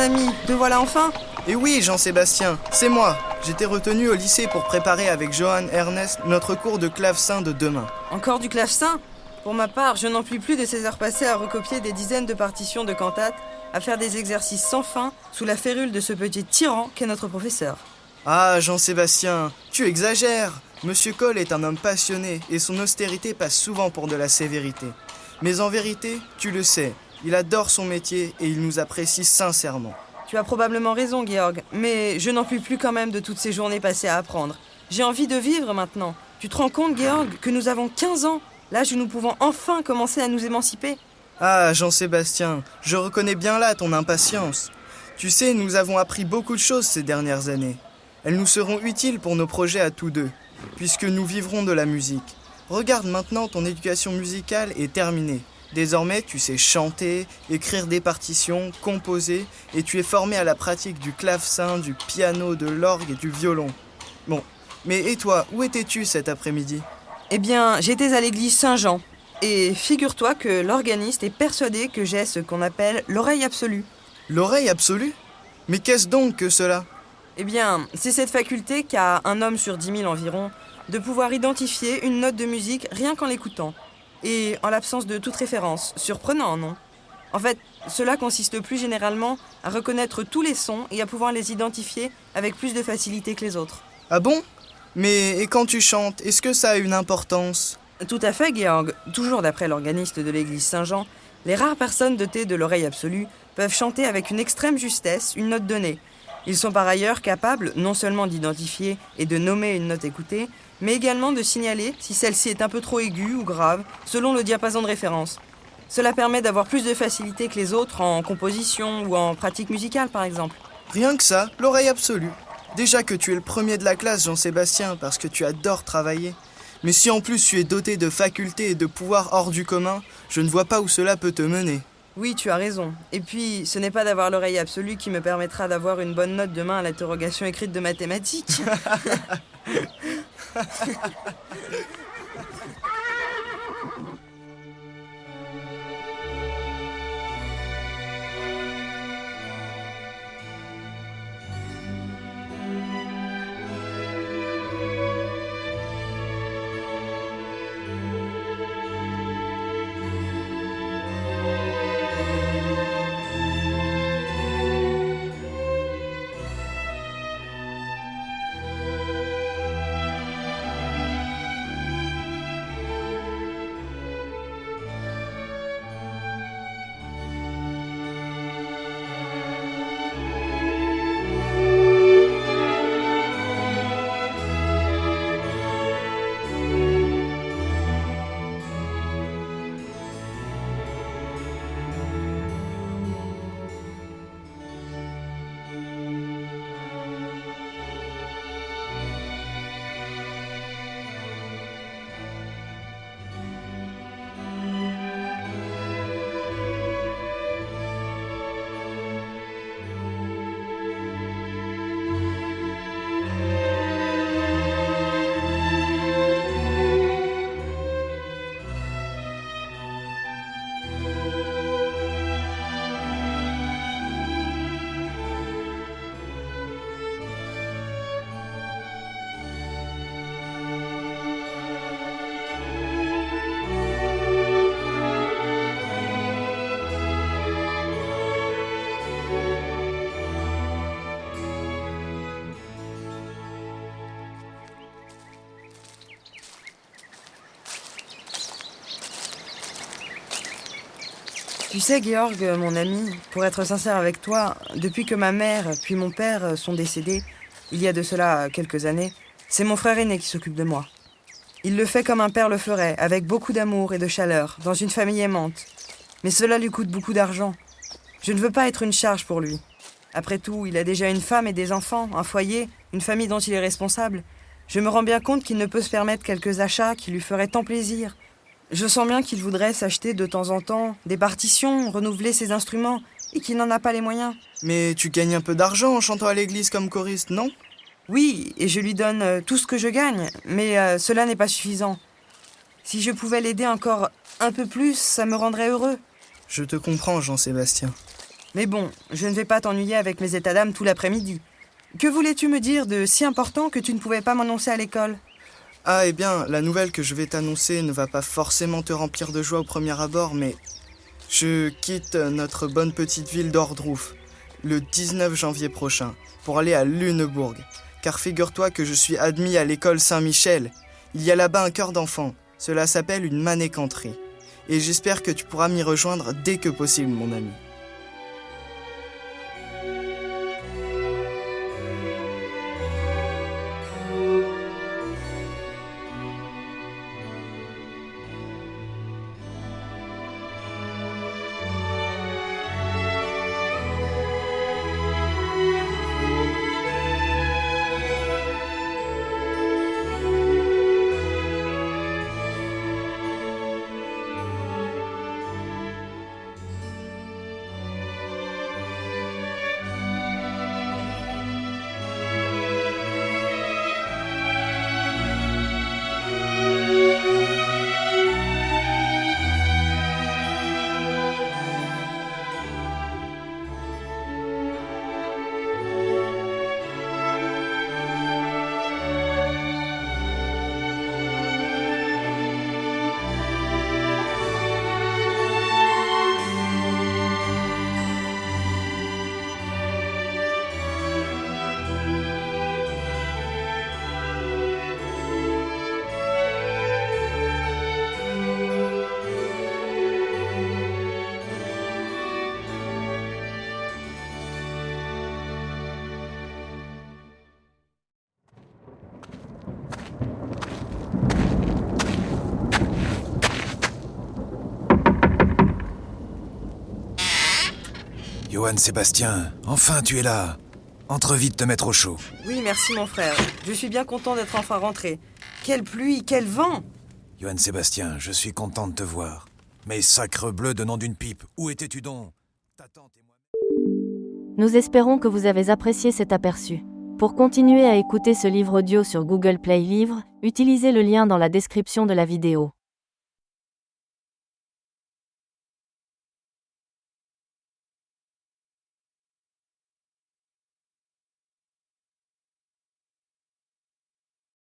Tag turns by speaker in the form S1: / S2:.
S1: ami, te voilà enfin.
S2: Et oui, Jean-Sébastien, c'est moi. J'étais retenu au lycée pour préparer avec Johan Ernest notre cours de clavecin de demain.
S1: Encore du clavecin? Pour ma part, je n'en puis plus de ces heures passées à recopier des dizaines de partitions de cantates, à faire des exercices sans fin sous la férule de ce petit tyran qu'est notre professeur.
S2: Ah, Jean-Sébastien, tu exagères. Monsieur Cole est un homme passionné et son austérité passe souvent pour de la sévérité. Mais en vérité, tu le sais, il adore son métier et il nous apprécie sincèrement.
S1: Tu as probablement raison, Georg, mais je n'en puis plus quand même de toutes ces journées passées à apprendre. J'ai envie de vivre maintenant. Tu te rends compte, Georg, que nous avons 15 ans, l'âge où nous pouvons enfin commencer à nous émanciper?
S2: Ah, Jean-Sébastien, je reconnais bien là ton impatience. Tu sais, nous avons appris beaucoup de choses ces dernières années. Elles nous seront utiles pour nos projets à tous deux, puisque nous vivrons de la musique. Regarde maintenant, ton éducation musicale est terminée. Désormais, tu sais chanter, écrire des partitions, composer, et tu es formé à la pratique du clavecin, du piano, de l'orgue et du violon. Bon, mais et toi, où étais-tu cet après-midi ?
S1: Eh bien, j'étais à l'église Saint-Jean, et figure-toi que l'organiste est persuadé que j'ai ce qu'on appelle l'oreille absolue.
S2: L'oreille absolue ? Mais qu'est-ce donc que cela ?
S1: Eh bien, c'est cette faculté qu'a un homme sur 10 000 environ, de pouvoir identifier une note de musique rien qu'en l'écoutant. Et en l'absence de toute référence. Surprenant, non ? En fait, cela consiste plus généralement à reconnaître tous les sons et à pouvoir les identifier avec plus de facilité que les autres.
S2: Ah bon ? Mais et quand tu chantes, est-ce que ça a une importance ?
S1: Tout à fait, Georg. Toujours d'après l'organiste de l'église Saint-Jean, les rares personnes dotées de l'oreille absolue peuvent chanter avec une extrême justesse une note donnée. Ils sont par ailleurs capables non seulement d'identifier et de nommer une note écoutée, mais également de signaler si celle-ci est un peu trop aiguë ou grave, selon le diapason de référence. Cela permet d'avoir plus de facilité que les autres en composition ou en pratique musicale, par exemple.
S2: Rien que ça, l'oreille absolue. Déjà que tu es le premier de la classe, Jean-Sébastien, parce que tu adores travailler. Mais si en plus tu es doté de facultés et de pouvoirs hors du commun, je ne vois pas où cela peut te mener.
S1: Oui, tu as raison. Et puis, ce n'est pas d'avoir l'oreille absolue qui me permettra d'avoir une bonne note demain à l'interrogation écrite de mathématiques. Tu sais, Georg, mon ami, pour être sincère avec toi, depuis que ma mère puis mon père sont décédés, il y a de cela quelques années, c'est mon frère aîné qui s'occupe de moi. Il le fait comme un père le ferait, avec beaucoup d'amour et de chaleur, dans une famille aimante. Mais cela lui coûte beaucoup d'argent. Je ne veux pas être une charge pour lui. Après tout, il a déjà une femme et des enfants, un foyer, une famille dont il est responsable. Je me rends bien compte qu'il ne peut se permettre quelques achats qui lui feraient tant plaisir. Je sens bien qu'il voudrait s'acheter de temps en temps des partitions, renouveler ses instruments, et qu'il n'en a pas les moyens.
S2: Mais tu gagnes un peu d'argent en chantant à l'église comme choriste, non ?
S1: Oui, et je lui donne tout ce que je gagne, mais cela n'est pas suffisant. Si je pouvais l'aider encore un peu plus, ça me rendrait heureux.
S2: Je te comprends, Jean-Sébastien.
S1: Mais bon, je ne vais pas t'ennuyer avec mes états d'âme tout l'après-midi. Que voulais-tu me dire de si important que tu ne pouvais pas m'annoncer à l'école ?
S2: Ah, eh bien, la nouvelle que je vais t'annoncer ne va pas forcément te remplir de joie au premier abord, mais je quitte notre bonne petite ville d'Ordruf le 19 janvier prochain pour aller à Lunebourg. Car figure-toi que je suis admis à l'école Saint-Michel. Il y a là-bas un chœur d'enfants. Cela s'appelle une manécanterie. Et j'espère que tu pourras m'y rejoindre dès que possible, mon ami.
S3: Johann Sébastien, enfin tu es là. Entre vite te mettre au chaud.
S1: Oui, merci mon frère. Je suis bien content d'être enfin rentré. Quelle pluie, quel vent!
S3: Johann Sébastien, je suis content de te voir. Mais sacre bleu de nom d'une pipe, où étais-tu donc? Ta tante et moi...
S4: Nous espérons que vous avez apprécié cet aperçu. Pour continuer à écouter ce livre audio sur Google Play Livres, utilisez le lien dans la description de la vidéo.